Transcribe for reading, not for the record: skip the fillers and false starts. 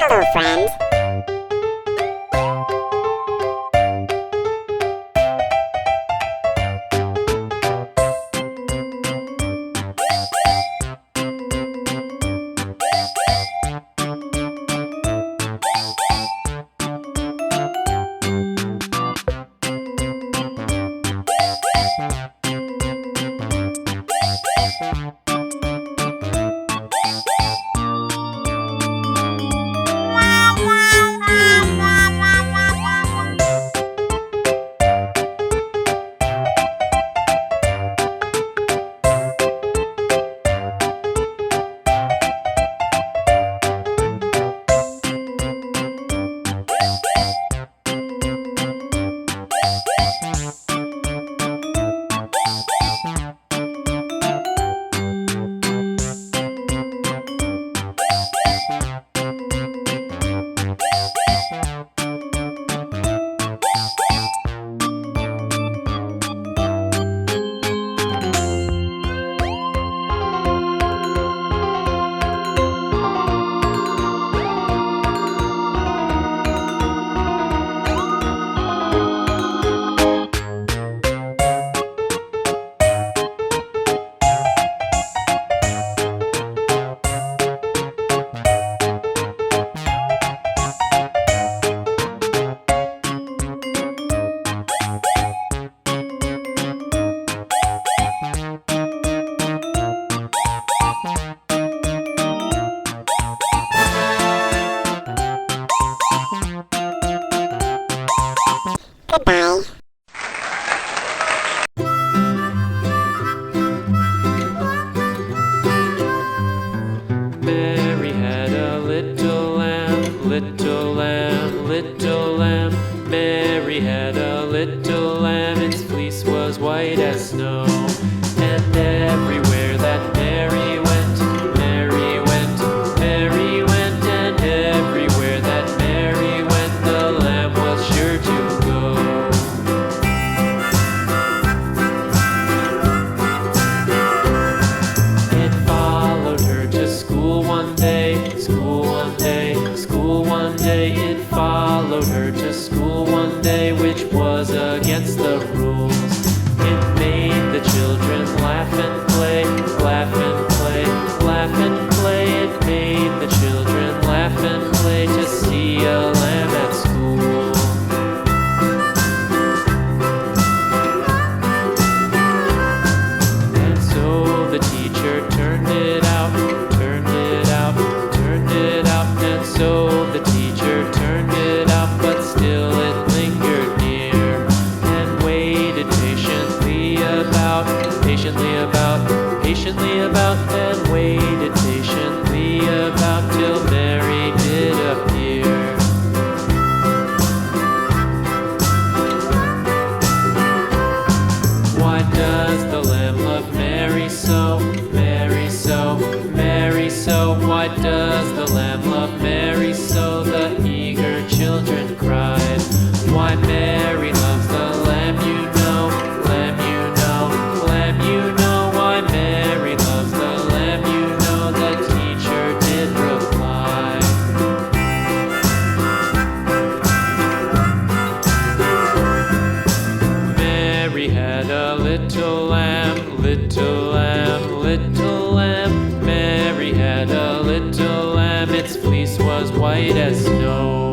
Hello, friend. Goodbye. Mary had a little lamb, little lamb, little lamb. Mary had a little lamb, its fleece was white as snow. And everywhere that Mary went, Mary went, Mary went. And everywhere that Mary went, the lamb was sure to go. It followed her to school one day, school one day, school one day. It followed her to school one day, which was against the rules. It made the children laugh and play, laugh and play, laugh and play. It made the children laugh and play to see a lamb at school. And so the teacher turned it out, turned it out, turned it out. And so the teacher turned it out, but still it lingered near and waited patiently about, patiently about, patiently about, and waited patiently about till Mary did appear. Why does the lamb love Mary so, Mary so, Mary so? Why does the lamb love Mary so? The eager children cried. Why Mary loves the lamb, you know, lamb, you know, lamb, you know. Why Mary loves the lamb, you know, the teacher did reply. Mary had a little lamb, little lamb, little lamb. Mary had a little lamb, its fleece was white as snow.